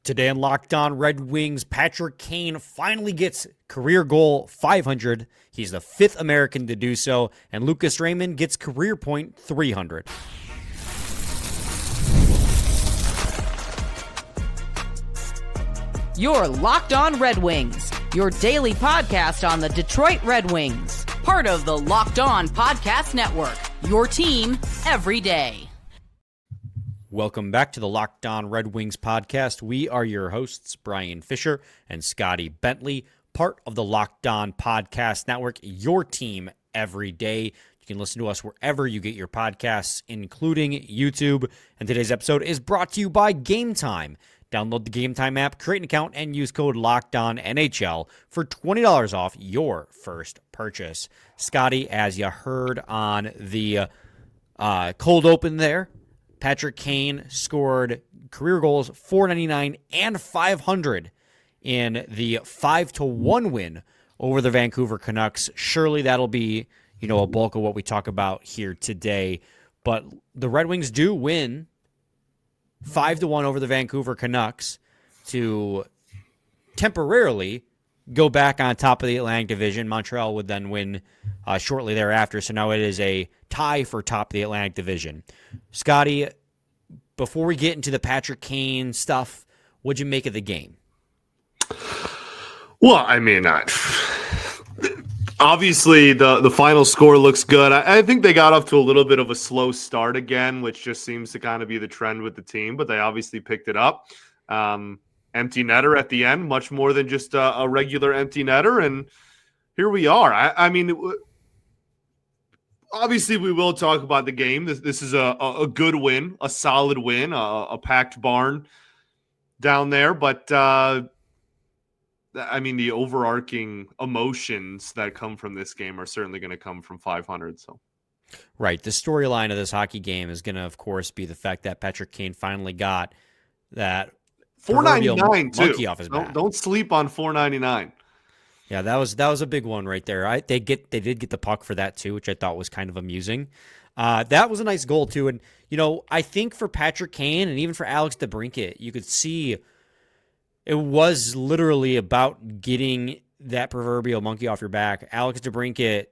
Today on Locked On Red Wings, Patrick Kane finally gets career goal 500. He's the fifth American to do so, and Lucas Raymond gets career point 300. You're Locked On Red Wings, your daily podcast on the Detroit Red Wings, part of the Locked On Podcast Network, your team every day. Welcome back to the Locked On Red Wings podcast. We are your hosts, Brian Fisher and Scotty Bentley, part of the Locked On Podcast Network, your team every day. You can listen to us wherever you get your podcasts, including YouTube. And today's episode is brought to you by Game Time. Download the Game Time app, create an account, and use code LOCKEDONNHL for $20 off your first purchase. Scotty, as you heard on the cold open there, Patrick Kane scored career goals 499 and 500 in the 5-1 win over the Vancouver Canucks. Surely that'll be, a bulk of what we talk about here today. But the Red Wings do win 5-1 over the Vancouver Canucks to temporarily go back on top of the Atlantic Division. Montreal would then win shortly thereafter, so now it is a tie for top of the Atlantic Division. Scotty, before we get into the Patrick Kane stuff, what'd you make of the game? Well, obviously the final score looks good. I think they got off to a little bit of a slow start again, which just seems to kind of be the trend with the team, but they obviously picked it up. Empty netter at the end, much more than just a regular empty netter, and here we are. Obviously, we will talk about the game. This is a good win, a solid win, a packed barn down there. But, the overarching emotions that come from this game are certainly going to come from 500. So, right. The storyline of this hockey game is going to, of course, be the fact that Patrick Kane finally got that $4.99 monkey too. Off his back. Don't sleep on $4.99. Yeah, that was a big one right there. They did get the puck for that too, which I thought was kind of amusing. That was a nice goal too, and I think for Patrick Kane and even for Alex DeBrincat, you could see it was literally about getting that proverbial monkey off your back. Alex DeBrincat,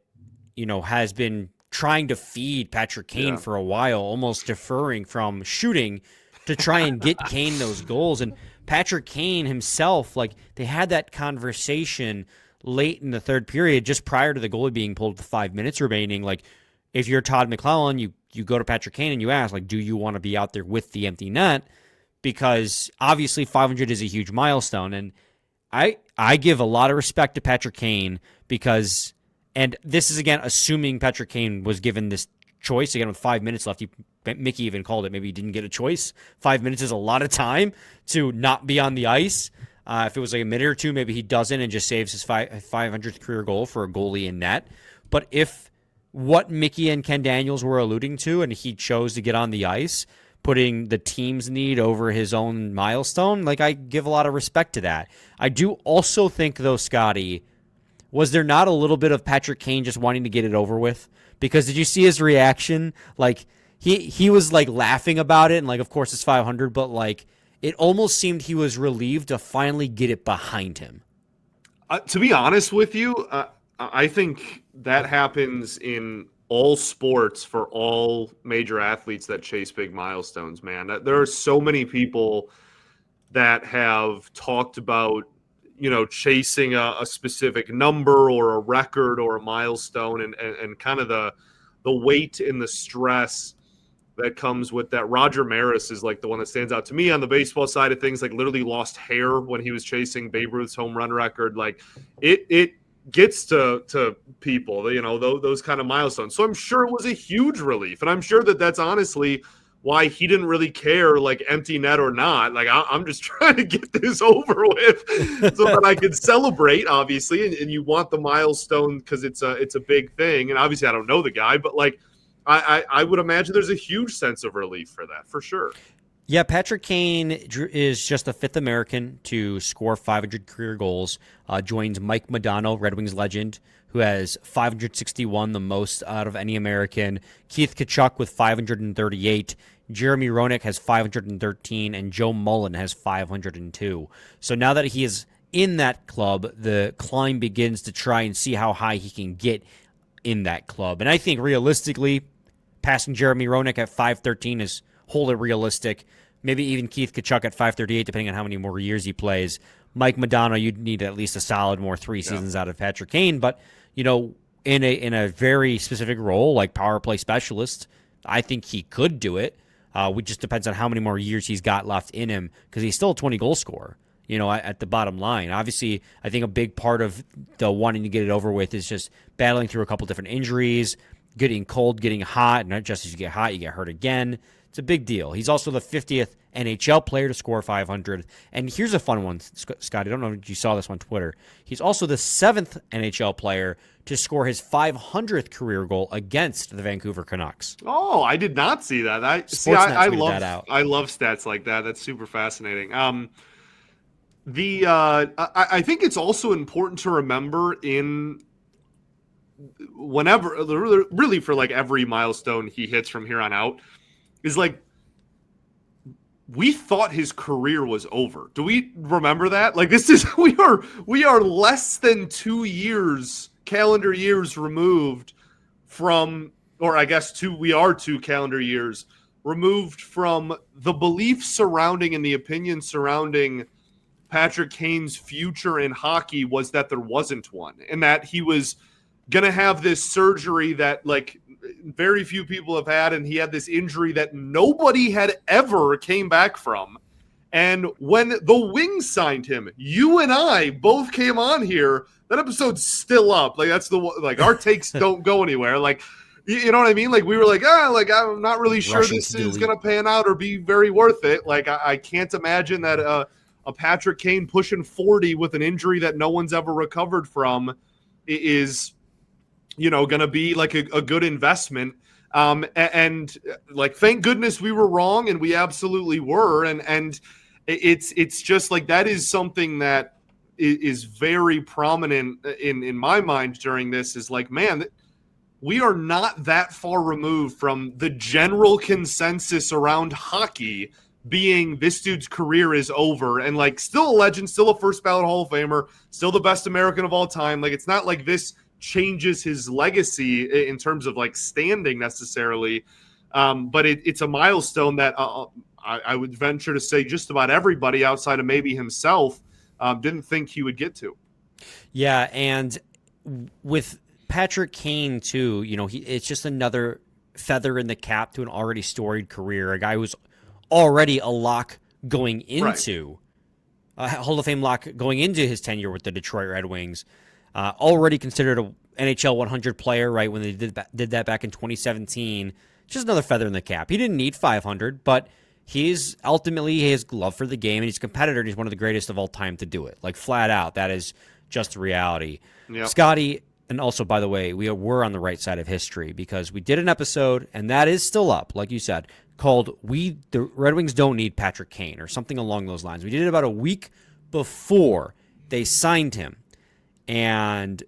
has been trying to feed Patrick Kane for a while, almost deferring from shooting to try and get Kane those goals. And Patrick Kane himself, they had that conversation late in the third period, just prior to the goalie being pulled with 5 minutes remaining. If you're Todd McClellan, you go to Patrick Kane and you ask, do you want to be out there with the empty net? Because obviously 500 is a huge milestone. And I give a lot of respect to Patrick Kane because, and this is again, assuming Patrick Kane was given this choice, again, with 5 minutes left. Mickey even called it, maybe he didn't get a choice. 5 minutes is a lot of time to not be on the ice. If it was a minute or two, maybe he doesn't and just saves his 500th career goal for a goalie in net. But if what Mickey and Ken Daniels were alluding to, and he chose to get on the ice, putting the team's need over his own milestone, I give a lot of respect to that. I do also think, though, Scotty, was there not a little bit of Patrick Kane just wanting to get it over with? Because did you see his reaction? He was laughing about it, and of course it's 500, but it almost seemed he was relieved to finally get it behind him. To be honest with you, I think that happens in all sports for all major athletes that chase big milestones, man. There are so many people that have talked about, chasing a specific number or a record or a milestone and kind of the weight and the stress that comes with that. Roger Maris is the one that stands out to me on the baseball side of things, literally lost hair when he was chasing Babe Ruth's home run record. It gets to people, those kind of milestones. So I'm sure it was a huge relief. And I'm sure that's honestly why he didn't really care, empty net or not. I'm just trying to get this over with so that I can celebrate, obviously. And you want the milestone because it's a big thing. And obviously I don't know the guy, but I would imagine there's a huge sense of relief for that, for sure. Yeah, Patrick Kane is just the fifth American to score 500 career goals. Joins Mike Modano, Red Wings legend, who has 561, the most out of any American. Keith Tkachuk with 538. Jeremy Roenick has 513, and Joe Mullen has 502. So now that he is in that club, the climb begins to try and see how high he can get in that club. And I think realistically, passing Jeremy Roenick at 513 is wholly realistic. Maybe even Keith Tkachuk at 538, depending on how many more years he plays. Mike Modano, you'd need at least a solid more 3 seasons out of Patrick Kane. But, in a very specific role like power play specialist, I think he could do it. It just depends on how many more years he's got left in him, because he's still a 20-goal scorer, at the bottom line. Obviously, I think a big part of the wanting to get it over with is just battling through a couple different injuries, getting cold, getting hot, and not just as you get hot, you get hurt again. It's a big deal. He's also the 50th NHL player to score 500. And here's a fun one, Scott. I don't know if you saw this on Twitter. He's also the 7th NHL player to score his 500th career goal against the Vancouver Canucks. Oh, I did not see that. I love stats like that. That's super fascinating. I think it's also important to remember whenever, really for like every milestone he hits from here on out, is like, we thought his career was over. Do we remember that? Like, we are less than 2 calendar years removed from, or I guess we are 2 calendar years removed from the belief surrounding and the opinion surrounding Patrick Kane's future in hockey was that there wasn't one, and that he was going to have this surgery that like very few people have had, and he had this injury that nobody had ever came back from. And when the Wings signed him, you and I both came on here. That episode's still up. Like, that's our takes don't go anywhere. Like, you know what I mean? Like, we were like, I'm not really sure this is going to pan out or be very worth it. Like, I can't imagine that a Patrick Kane pushing 40 with an injury that no one's ever recovered from is, going to be like a good investment. And like, thank goodness we were wrong, and we absolutely were. And it's just like, that is something that is very prominent in my mind during this, is like, man, we are not that far removed from the general consensus around hockey being this dude's career is over, and like, still a legend, still a first ballot Hall of Famer, still the best American of all time. Like, it's not like this changes his legacy in terms of like standing necessarily, but it's a milestone that I would venture to say just about everybody outside of maybe himself didn't think he would get to. Yeah, and with Patrick Kane too, it's just another feather in the cap to an already storied career. A guy who's already a lock going into a Hall of Fame lock going into his tenure with the Detroit Red Wings. Already considered a NHL 100 player, right, when they did that back in 2017. Just another feather in the cap. He didn't need 500, but he's ultimately his love for the game, and he's a competitor, and he's one of the greatest of all time to do it. Like, flat out, that is just the reality. Yep. Scotty, and also, by the way, we're on the right side of history, because we did an episode, and that is still up, like you said, called the Red Wings Don't Need Patrick Kane, or something along those lines. We did it about a week before they signed him. And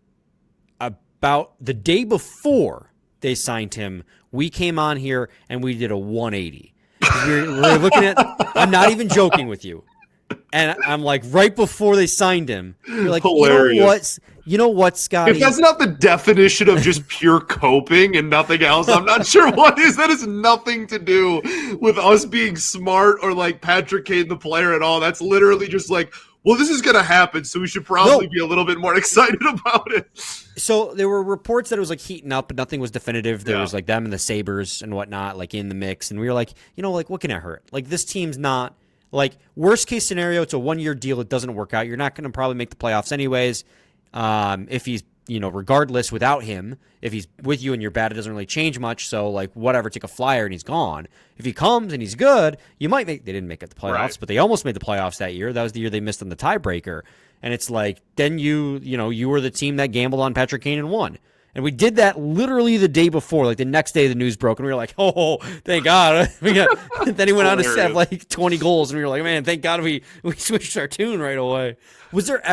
about the day before they signed him, we came on here and we did a 180. We're looking at, I'm not even joking with you. And I'm like, right before they signed him, you're like, hilarious. You know what, Scotty? If that's not the definition of just pure coping and nothing else, I'm not sure what is. That has nothing to do with us being smart or like Patrick Kane, the player, at all. That's literally just like, well, this is going to happen, so we should probably be a little bit more excited about it. So there were reports that it was like heating up, but nothing was definitive. There was like them and the Sabres and whatnot, like in the mix. And we were like, like, what can it hurt? Like, this team's not, like, worst case scenario, it's a 1-year deal. It doesn't work out. You're not going to probably make the playoffs anyways. If he's, regardless without him, if he's with you and you're bad, it doesn't really change much. So, like, whatever, take a flyer and he's gone. If he comes and he's good, you might they didn't make it the playoffs, but they almost made the playoffs that year. That was the year they missed on the tiebreaker. And it's like, then you were the team that gambled on Patrick Kane and won. And we did that literally the day before. Like, the next day the news broke and we were like, oh, thank God. Then he went on to have like 20 goals and we were like, man, thank God we switched our tune right away. Was there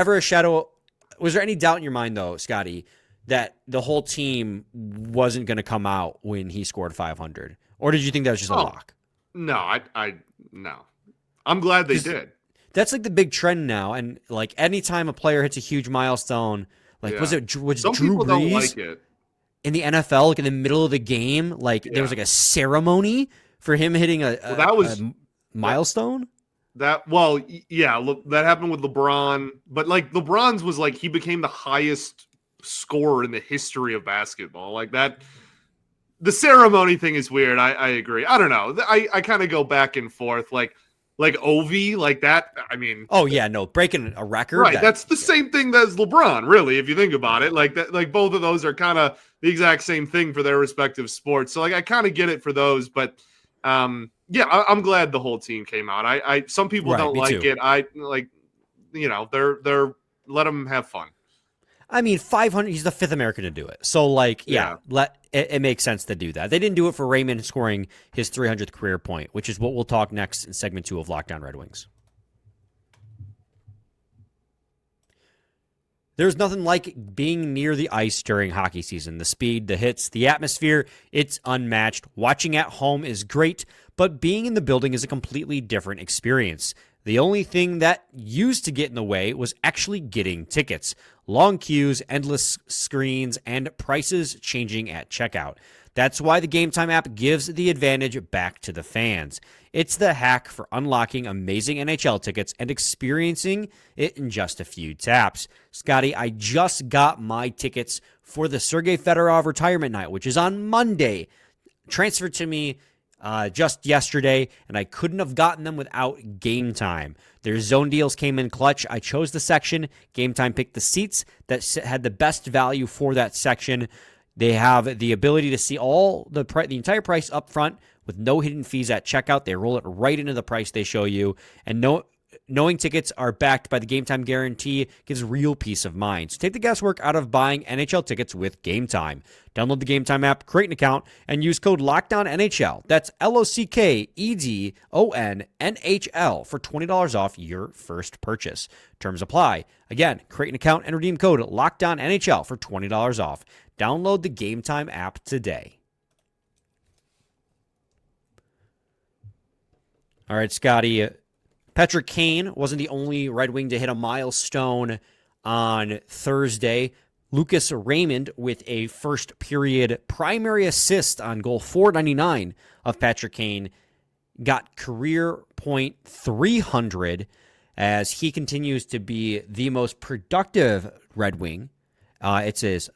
any doubt in your mind, though, Scotty, that the whole team wasn't going to come out when he scored 500? Or did you think that was just a lock? No, I no. I'm glad they did. That's like the big trend now. And like anytime a player hits a huge milestone, like Yeah. was Some Drew people don't Brees like it. in the NFL, like in the middle of the game, like there was Yeah. like a ceremony for him hitting Well, that was a that milestone? yeah, look, that happened with LeBron, but like LeBron's was like he became the highest scorer in the history of basketball. Like that the ceremony thing is weird. I agree. I don't know. I kind of go back and forth like Ovi, like that. I mean, Oh yeah, no, breaking a record. right. That's the same thing as LeBron, really, if you think about it. Like that, like both of those are kind of the exact same thing for their respective sports. So like I kind of get it for those, but yeah, I'm glad the whole team came out. I some people Right, don't me like too. it. I like, they're let them have fun. I mean, 500. He's the fifth American to do it. So, like, yeah, Yeah. it makes sense to do that. They didn't do it for Raymond scoring his 300th career point, which is what we'll talk next in segment 2 of Lockdown Red Wings. There's nothing like being near the ice during hockey season. The speed, the hits, the atmosphere, it's unmatched. Watching at home is great, but being in the building is a completely different experience. The only thing that used to get in the way was actually getting tickets. Long queues, endless screens, and prices changing at checkout. That's why the Game Time app gives the advantage back to the fans. It's the hack for unlocking amazing NHL tickets and experiencing it in just a few taps. Scotty, I just got my tickets for the Sergei Fedorov retirement night, which is on Monday. Transferred to me just yesterday, and I couldn't have gotten them without Game Time. Their zone deals came in clutch. I chose the section. Game Time picked the seats that had the best value for that section. They have the ability to see all the entire price up front with no hidden fees at checkout. They roll it right into the price they show you. And knowing tickets are backed by the Game Time guarantee gives real peace of mind. So take the guesswork out of buying NHL tickets with Game Time. Download the Game Time app, create an account, and use code LOCKDOWNNHL. That's LOCKEDONNHL for $20 off your first purchase. Terms apply. Again, create an account and redeem code LOCKDOWNNHL for $20 off. Download the Game Time app today. All right, Scotty. Patrick Kane wasn't the only Red Wing to hit a milestone on Thursday. Lucas Raymond with a first period primary assist on goal 499 of Patrick Kane got career point 300 as he continues to be the most productive Red Wing. It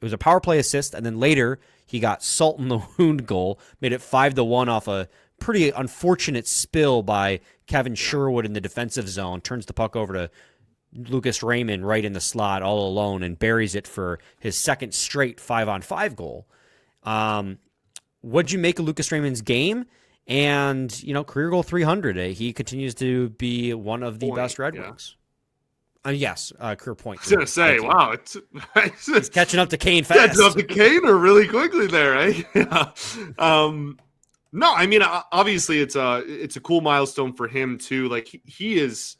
was a power play assist, and then later he got salt in the wound goal, made it 5-1 off a pretty unfortunate spill by Kevin Sherwood in the defensive zone, turns the puck over to Lucas Raymond right in the slot all alone and buries it for his second straight 5-on-5 goal. What'd you make of Lucas Raymond's game? And, career goal 300. He continues to be one of the best Red Wings. Yes, career point. I was gonna say, wow, He's catching up to Kane fast. Catching up to Kane really quickly there, eh? Yeah. No, I mean, obviously it's a cool milestone for him too. Like he's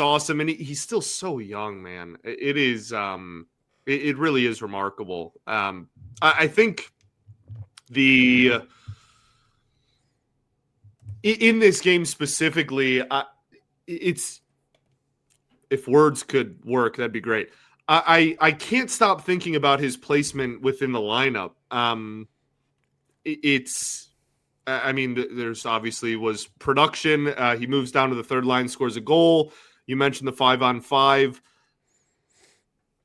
awesome, and he's still so young, man. It is, it really is remarkable. I think in this game specifically, it's. If words could work, that'd be great. I can't stop thinking about his placement within the lineup. There's obviously was production. He moves down to the third line, scores a goal. You mentioned the 5-on-5.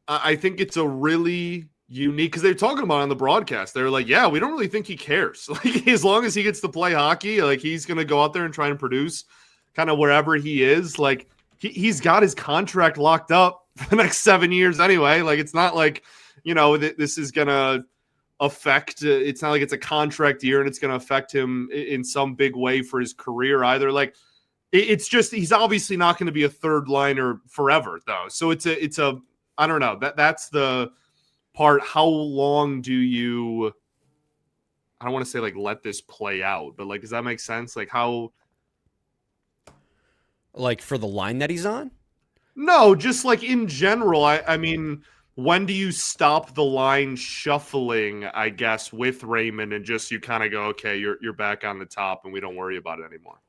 I think it's a really unique, because they're talking about it on the broadcast. They're like, yeah, we don't really think he cares. Like, as long as he gets to play hockey, like he's going to go out there and try and produce kind of wherever he is. Like, he's got his contract locked up for the next 7 years anyway. Like, it's not like, this is going to affect, it's not like it's a contract year and it's going to affect him in some big way for his career either. Like, it's just, he's obviously not going to be a third liner forever though. So it's a, I don't know, that's the part. How long do you, I don't want to say like, let this play out, but like, does that make sense? Like how, like for the line that he's on? No, just like in general. I mean, when do you stop the line shuffling, I guess, with Raymond and just you kind of go, okay, you're back on the top and we don't worry about it anymore?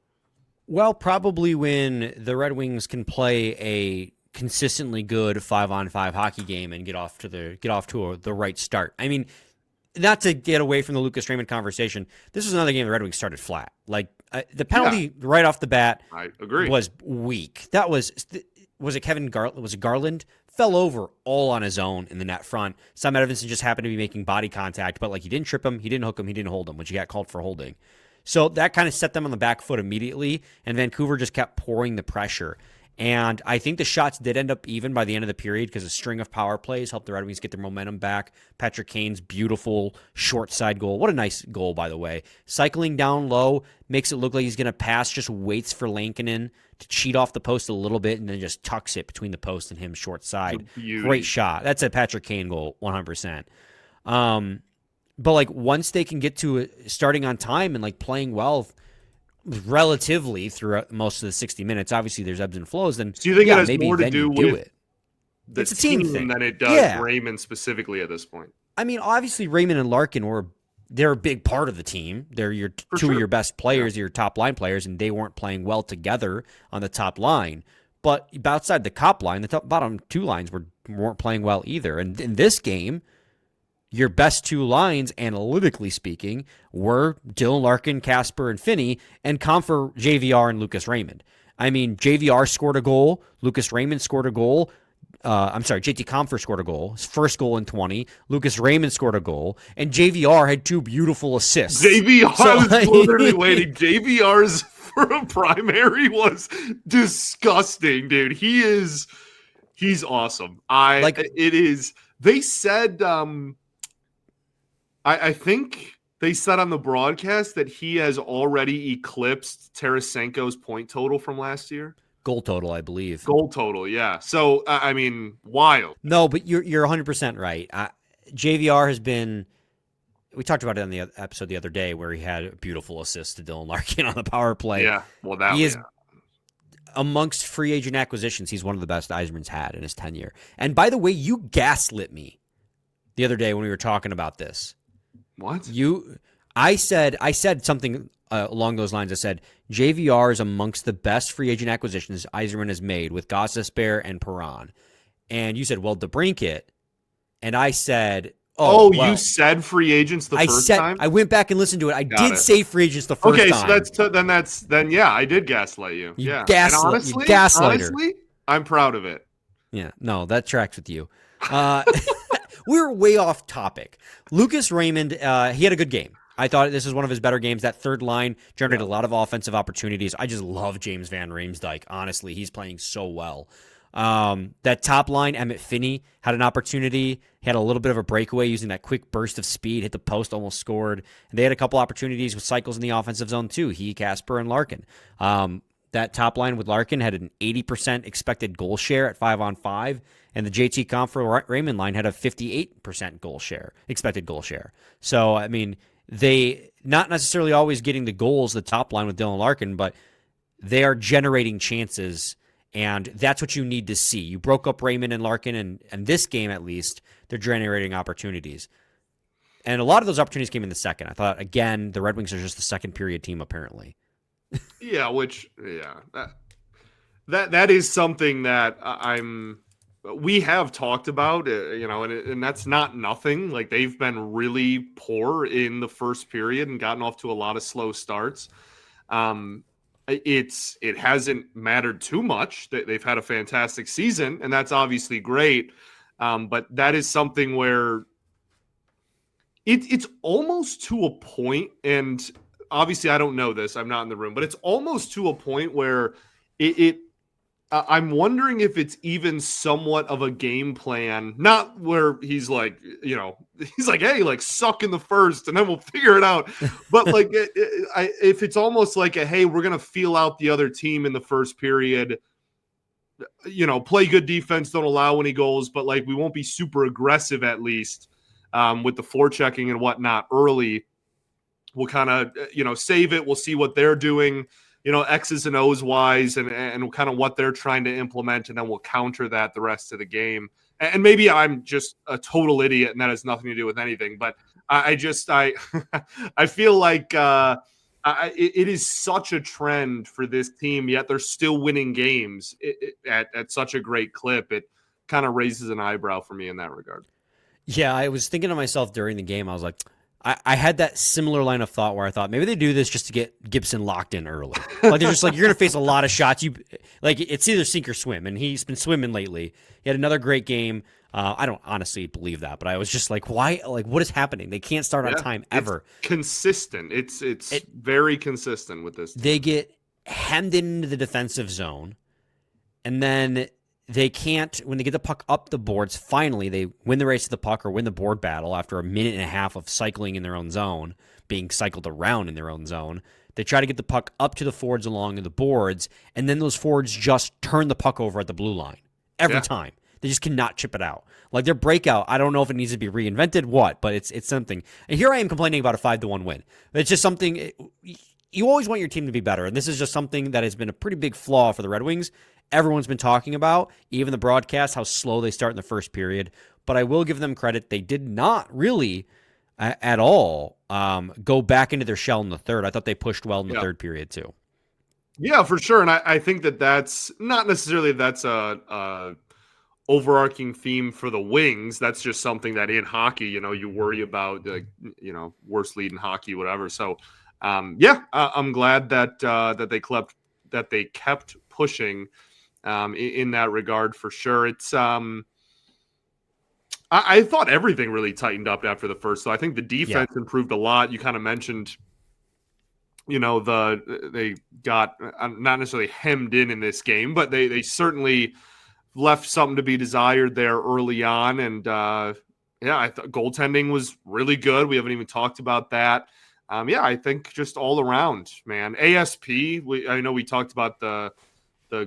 Well, probably when the Red Wings can play a consistently good 5-on-5 hockey game and get off to the right start. I mean, not to get away from the Lucas Raymond conversation, this was another game the Red Wings started flat. Like the penalty right off the bat, I agree, was weak. That was it Kevin Garland? Was it Garland? Fell over all on his own in the net front. Sam Edvinson just happened to be making body contact, but like he didn't trip him, he didn't hook him, he didn't hold him, which he got called for holding. So that kind of set them on the back foot immediately, and Vancouver just kept pouring the pressure. And I think the shots did end up even by the end of the period because a string of power plays helped the Red Wings get their momentum back. Patrick Kane's beautiful short side goal. What a nice goal, by the way. Cycling down low, makes it look like he's going to pass, just waits for Lankinen to cheat off the post a little bit, and then just tucks it between the post and him short side. Great shot. That's a Patrick Kane goal, 100%. But like once they can get to starting on time and like playing well relatively throughout most of the 60 minutes, obviously there's ebbs and flows, then do you think it has maybe more to do with it. It's a team thing than it does Raymond specifically at this point? I mean, obviously Raymond and Larkin they're a big part of the team. They're your two of your best players, your top line players, and they weren't playing well together on the top line. But outside the top line, the bottom two lines weren't playing well either. And in this game, your best two lines, analytically speaking, were Dylan Larkin, Kasper, and Finney, and Comfer, JVR, and Lucas Raymond. I mean, JVR scored a goal. Lucas Raymond scored a goal. JT Comfer scored a goal. His first goal in 20. Lucas Raymond scored a goal. And JVR had two beautiful assists. I was literally waiting. JVR's for a primary was disgusting, dude. He's awesome. They said, I think they said on the broadcast that he has already eclipsed Tarasenko's point total from last year. Goal total, I believe. Goal total, yeah. So, I mean, wild. No, but you're 100% right. JVR has been – we talked about it on the episode the other day where he had a beautiful assist to Dylan Larkin on the power play. Yeah, well, amongst free agent acquisitions, he's one of the best Yzerman's had in his tenure. And by the way, you gaslit me the other day when we were talking about this. What? I said something along those lines. I said JVR is amongst the best free agent acquisitions Yzerman has made with Gostisbehere and Perron. And you said, well, DeBrincat. And I said, you said free agents first time? I went back and listened to it. I did say free agents the first time. Okay, so yeah, I did gaslight you. Yeah. Honestly, I'm proud of it. Yeah, no, that tracks with you. We're way off topic. Lucas Raymond, he had a good game. I thought this was one of his better games. That third line generated a lot of offensive opportunities. I just love James Van Riemsdyk. Honestly, he's playing so well. That top line, Emmett Finney had an opportunity. He had a little bit of a breakaway using that quick burst of speed, hit the post, almost scored. And they had a couple opportunities with cycles in the offensive zone too. He, Kasper, and Larkin. That top line with Larkin had an 80% expected goal share at 5-on-5, and the JT Comfer Raymond line had a 58% expected goal share. So, I mean, they not necessarily always getting the goals, the top line with Dylan Larkin, but they are generating chances, and that's what you need to see. You broke up Raymond and Larkin, and this game at least, they're generating opportunities. And a lot of those opportunities came in the second. I thought, again, the Red Wings are just the second period team, apparently. That is something that we have talked about, and that's not nothing. Like, they've been really poor in the first period and gotten off to a lot of slow starts. It hasn't mattered too much. They've had a fantastic season, and that's obviously great. But that is something where it's almost to a point, and obviously I don't know this, I'm not in the room, but it's almost to a point where I'm wondering if it's even somewhat of a game plan, not where he's like, hey, like suck in the first and then we'll figure it out. But like, if it's almost like hey, we're going to feel out the other team in the first period, play good defense, don't allow any goals, but like, we won't be super aggressive at least with the forechecking and whatnot early. We'll kind of, save it. We'll see what they're doing. X's and O's wise and kind of what they're trying to implement, and then we'll counter that the rest of the game. And maybe I'm just a total idiot and that has nothing to do with anything, but I I feel like it is such a trend for this team, yet they're still winning games at such a great clip. It kind of raises an eyebrow for me in that regard. Yeah, I was thinking to myself during the game, I was like, I had that similar line of thought where I thought maybe they do this just to get Gibson locked in early. Like they're just like, you're going to face a lot of shots. It's either sink or swim, and he's been swimming lately. He had another great game. I don't honestly believe that, but I was just like, why? Like, what is happening? They can't start on time ever. It's consistent. It's very consistent with this team. They get hemmed into the defensive zone, and then they can't, when they get the puck up the boards, finally they win the race to the puck or win the board battle after a minute and a half of cycling in their own zone, being cycled around in their own zone. They try to get the puck up to the forwards along the boards, and then those forwards just turn the puck over at the blue line every time. They just cannot chip it out. Like their breakout, I don't know if it needs to be reinvented, but it's something. And here I am complaining about a 5-1 win. It's just something, you always want your team to be better, and this is just something that has been a pretty big flaw for the Red Wings. Everyone's been talking about, even the broadcast, how slow they start in the first period. But I will give them credit. They did not really at all go back into their shell in the third. I thought they pushed well in the third period too. Yeah, for sure. And I think that's not necessarily that's a overarching theme for the Wings. That's just something that in hockey, you worry about, worst lead in hockey, whatever. So, I'm glad that they kept pushing in that regard for sure. It's I thought everything really tightened up after the first. So I think the defense improved a lot. You kind of mentioned, they got not necessarily hemmed in this game, but they certainly left something to be desired there early on. And I thought goaltending was really good. We haven't even talked about that. I think just all around, man. ASP, I know we talked about the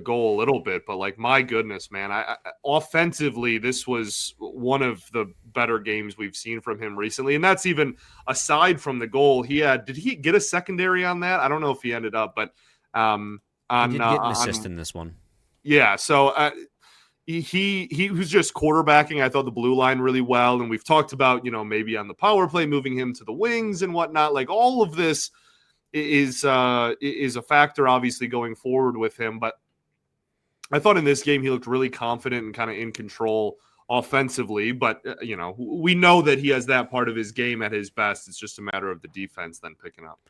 goal a little bit, but like, my goodness, man, I offensively, this was one of the better games we've seen from him recently. And that's even aside from the goal. Did he get a secondary on that? I don't know if he ended up, but he did get an assist in this one. Yeah. So he was just quarterbacking, I thought, the blue line really well. And we've talked about, maybe on the power play, moving him to the wings and whatnot. Like, all of this is a factor, obviously, going forward with him. But I thought in this game he looked really confident and kind of in control offensively. But, we know that he has that part of his game at his best. It's just a matter of the defense then picking up.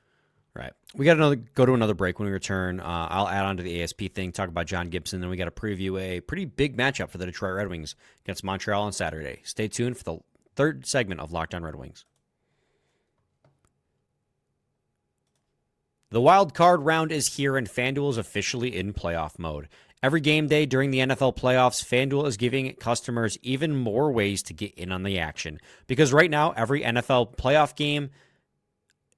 Right. We got to go to another break. When we return, I'll add on to the ASP thing, talk about John Gibson, then we got to preview a pretty big matchup for the Detroit Red Wings against Montreal on Saturday. Stay tuned for the third segment of Locked On Red Wings. The wild card round is here, and FanDuel is officially in playoff mode. Every game day during the NFL playoffs, FanDuel is giving customers even more ways to get in on the action. Because right now, every NFL playoff game,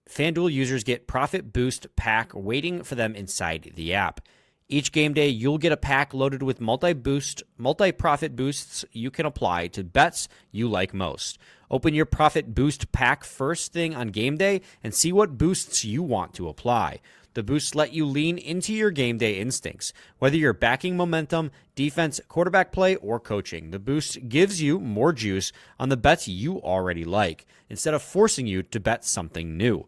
FanDuel users get Profit Boost pack waiting for them inside the app. Each game day, you'll get a pack loaded with multi-profit boosts you can apply to bets you like most. Open your Profit Boost pack first thing on game day and see what boosts you want to apply. The boosts let you lean into your game day instincts. Whether you're backing momentum, defense, quarterback play, or coaching, the boost gives you more juice on the bets you already like, instead of forcing you to bet something new.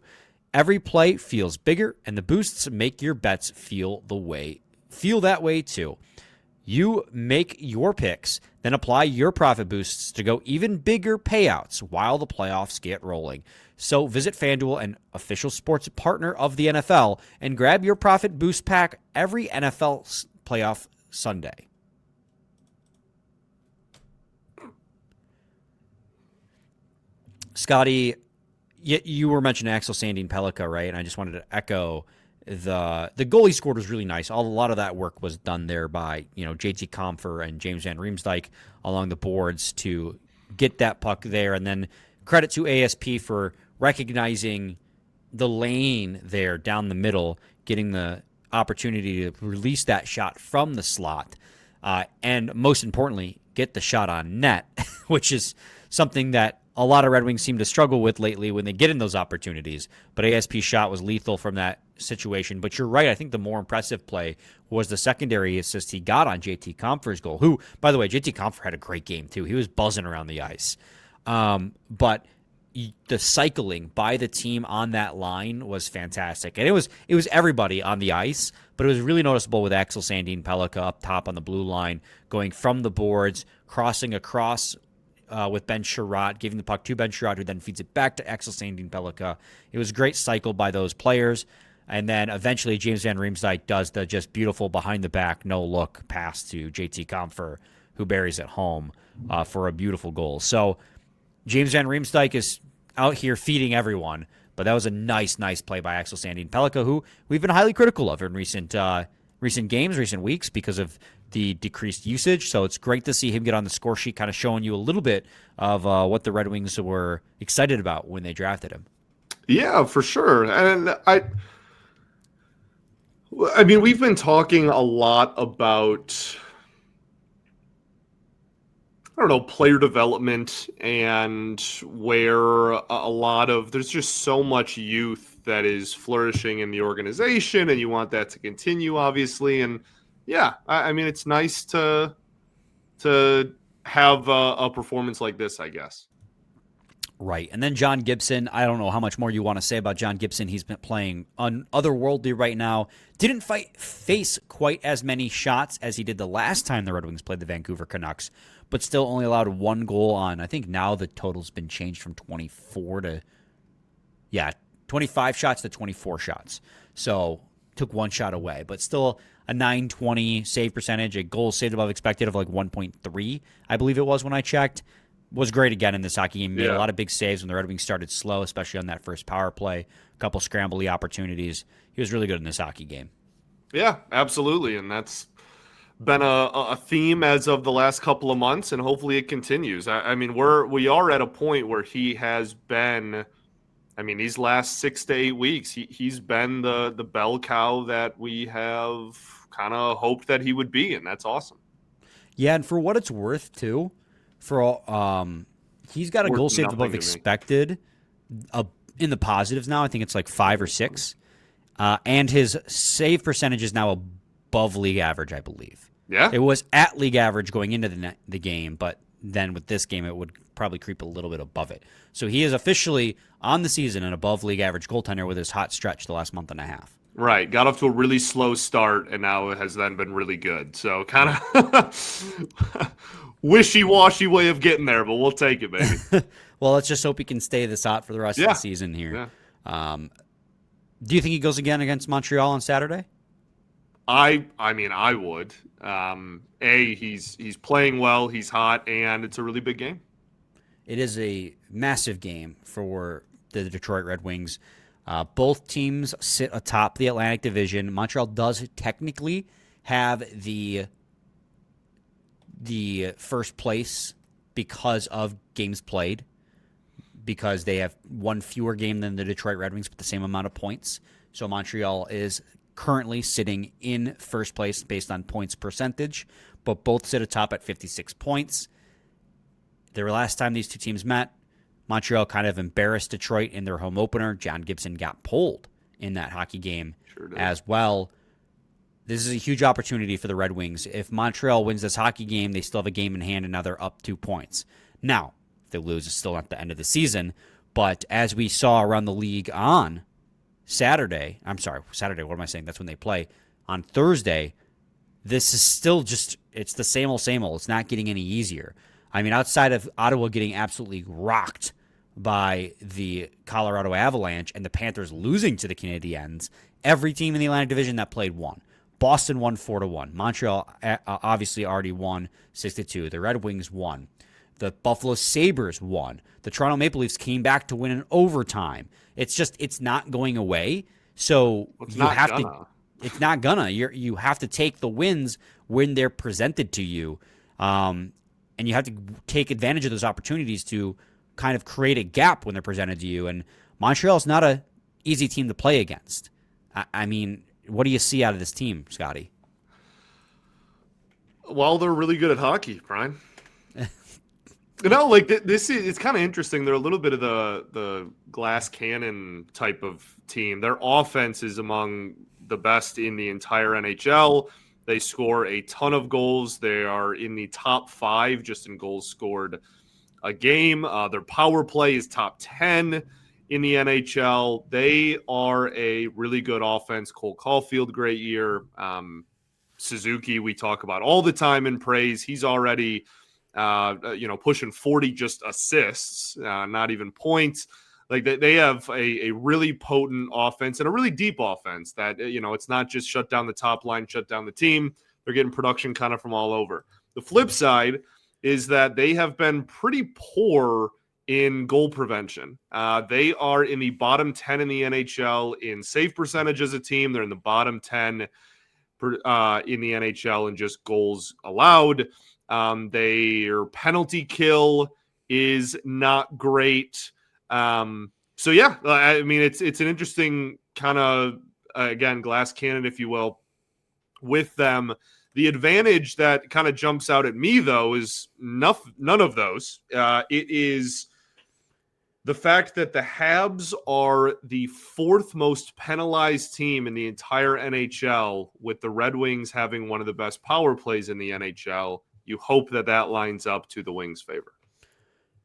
Every play feels bigger, and the boosts make your bets feel that way too. You make your picks, then apply your profit boosts to go even bigger payouts while the playoffs get rolling. So visit FanDuel, an official sports partner of the NFL, and grab your profit boost pack every NFL playoff Sunday. Scotty, you were mentioning Axel Sandin-Pellikka, right? And I just wanted to echo the goal he scored was really nice. A lot of that work was done there by JT Compher and James Van Riemsdyk along the boards to get that puck there. And then credit to ASP for recognizing the lane there down the middle, getting the opportunity to release that shot from the slot, and most importantly, get the shot on net, which is something that a lot of Red Wings seem to struggle with lately when they get in those opportunities. But ASP's shot was lethal from that situation. But you're right. I think the more impressive play was the secondary assist he got on JT Compher's goal, who, by the way, JT Compher had a great game too. He was buzzing around the ice. But the cycling by the team on that line was fantastic. And it was everybody on the ice, but it was really noticeable with Axel Sandin Pellikka up top on the blue line, going from the boards, crossing across with Ben Sherratt, giving the puck to Ben Sherratt, who then feeds it back to Axel Sandin Pellikka. It was a great cycle by those players. And then eventually James Van Riemsdyk does the just beautiful behind-the-back, no-look pass to JT Compher, who buries it home for a beautiful goal. So James Van Riemsdyk is out here feeding everyone, but that was a nice play by Axel Sandin Pellikka, who we've been highly critical of in recent games, recent weeks, because of the decreased usage. So it's great to see him get on the score sheet, kind of showing you a little bit of what the Red Wings were excited about when they drafted him. Yeah, for sure. And I mean, we've been talking a lot about, I don't know, player development, and where a lot of, there's just so much youth that is flourishing in the organization, and you want that to continue, obviously. And yeah, I mean, it's nice to have a performance like this, I guess. Right. And then John Gibson, I don't know how much more you want to say about John Gibson. He's been playing otherworldly right now. Didn't face quite as many shots as he did the last time the Red Wings played the Vancouver Canucks, but still only allowed 1 goal on, I think now the total's been changed from 25 shots to 24 shots. So took 1 shot away, but still a .920 save percentage, a goal saved above expected of like 1.3, I believe it was when I checked. Was great again in this hockey game. Made a lot of big saves when the Red Wings started slow, especially on that first power play. A couple scrambly opportunities. He was really good in this hockey game. Yeah, absolutely. And that's been a theme as of the last couple of months, and hopefully it continues. I mean, we are at a point where he has been, I mean, these last 6 to 8 weeks, he's been the bell cow that we have kind of hoped that he would be, and that's awesome. Yeah, and for what it's worth, too, he's got a goal saved above expected in the positives now. I think it's like 5 or 6. And his save percentage is now above league average, I believe. Yeah. It was at league average going into the game, but then with this game, it would probably creep a little bit above it. So he is officially on the season an above league average goaltender with his hot stretch the last month and a half. Right. Got off to a really slow start, and now it has then been really good. So kind of wishy-washy way of getting there, but we'll take it, baby. Well, let's just hope he can stay this hot for the rest of the season here. Yeah. Do you think he goes again against Montreal on Saturday? I mean, I would. He's playing well, he's hot, and it's a really big game. It is a massive game for the Detroit Red Wings. Both teams sit atop the Atlantic Division. Montreal does technically have the first place because of games played, because they have one fewer game than the Detroit Red Wings with the same amount of points. So Montreal is currently sitting in first place based on points percentage, but both sit atop at 56 points. The last time these two teams met, Montreal kind of embarrassed Detroit in their home opener. John Gibson got pulled in that hockey game as well. This is a huge opportunity for the Red Wings. If Montreal wins this hockey game, they still have a game in hand, and now they're up 2 points. Now, if they lose, it's still not the end of the season. But as we saw around the league on Saturday, what am I saying? That's when they play. On Thursday, this is still just, it's the same old, same old. It's not getting any easier. I mean, outside of Ottawa getting absolutely rocked by the Colorado Avalanche and the Panthers losing to the Canadiens, every team in the Atlantic Division that played won. Boston won 4-1. Montreal obviously already won 6-2. The Red Wings won. The Buffalo Sabres won. The Toronto Maple Leafs came back to win in overtime. It's not going away. So it's not gonna. You have to take the wins when they're presented to you. And you have to take advantage of those opportunities to kind of create a gap when they're presented to you. And Montreal's not an easy team to play against. I mean, what do you see out of this team, Scotty? Well, they're really good at hockey, Brian. No, like this is it's kind of interesting. They're a little bit of the glass cannon type of team. Their offense is among the best in the entire NHL. They score a ton of goals. They are in the top 5 just in goals scored a game. Their power play is top 10 in the NHL. They are a really good offense. Cole Caulfield, great year. Suzuki, we talk about all the time in praise. He's already pushing 40 just assists, not even points. Like they have a really potent offense and a really deep offense that, it's not just shut down the top line, shut down the team. They're getting production kind of from all over. The flip side is that they have been pretty poor in goal prevention. They are in the bottom 10 in the NHL in save percentage as a team. They're in the bottom 10 in the NHL in just goals allowed. Their penalty kill is not great. So yeah, I mean, it's an interesting kind of, again, glass cannon, if you will, with them. The advantage that kind of jumps out at me, though, is none of those. It is the fact that the Habs are the 4th most penalized team in the entire NHL, with the Red Wings having one of the best power plays in the NHL. You hope that lines up to the Wings' favor.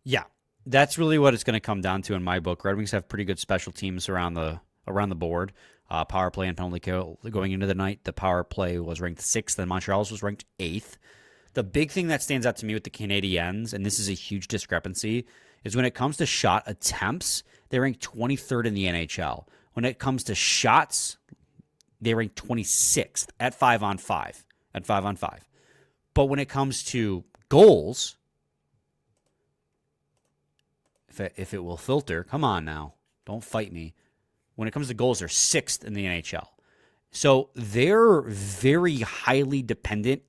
Yeah, that's really what it's going to come down to in my book. Red Wings have pretty good special teams around the board. Power play and penalty kill going into the night. The power play was ranked 6th, and Montreal's was ranked 8th. The big thing that stands out to me with the Canadiens, and this is a huge discrepancy, is when it comes to shot attempts, they rank 23rd in the NHL. When it comes to shots, they rank 26th at 5-on-5. But when it comes to goals, if it will filter, come on now, don't fight me. When it comes to goals, they're 6th in the NHL. So they're very highly dependent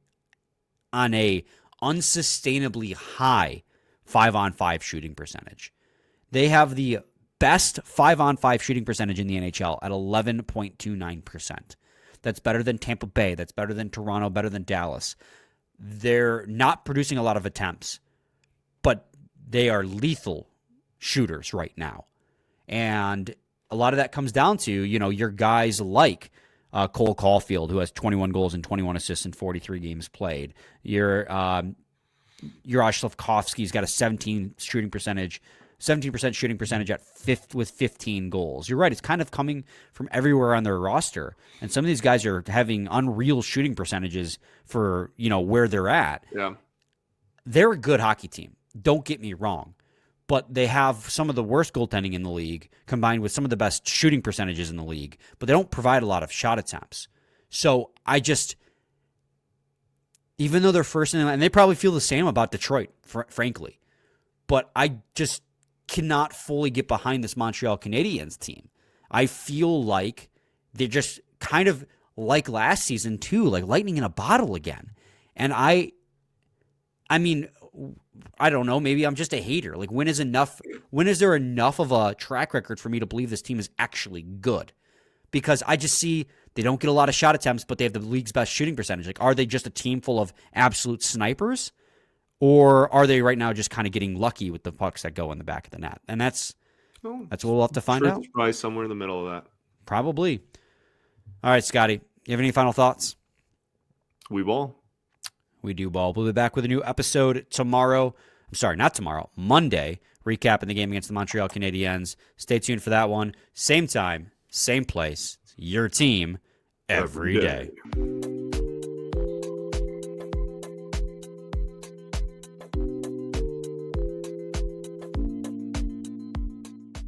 on a unsustainably high 5-on-5 shooting percentage. They have the best 5-on-5 shooting percentage in the NHL at 11.29%. That's better than Tampa Bay. That's better than Toronto, better than Dallas. They're not producing a lot of attempts, but they are lethal shooters right now. And a lot of that comes down to, your guys like Cole Caulfield, who has 21 goals and 21 assists in 43 games played. Your Slavkovsky's got a 17% shooting percentage at 5th with 15 goals. You're right. It's kind of coming from everywhere on their roster. And some of these guys are having unreal shooting percentages for, where they're at. Yeah. They're a good hockey team. Don't get me wrong. But they have some of the worst goaltending in the league combined with some of the best shooting percentages in the league. But they don't provide a lot of shot attempts. So even though they're first in, and they probably feel the same about Detroit, frankly. But I just cannot fully get behind this Montreal Canadiens team. I feel like they're just kind of like last season too, like lightning in a bottle again. And I mean, I don't know, maybe I'm just a hater. Like when is there enough of a track record for me to believe this team is actually good? Because I just see they don't get a lot of shot attempts, but they have the league's best shooting percentage. Like, are they just a team full of absolute snipers? Or are they right now just kind of getting lucky with the pucks that go in the back of the net? And that's what we'll have to find out. It's probably somewhere in the middle of that. Probably. All right, Scotty, you have any final thoughts? We ball. We do ball. We'll be back with a new episode tomorrow. I'm sorry, not tomorrow. Monday, recapping the game against the Montreal Canadiens. Stay tuned for that one. Same time, same place. Your team every day.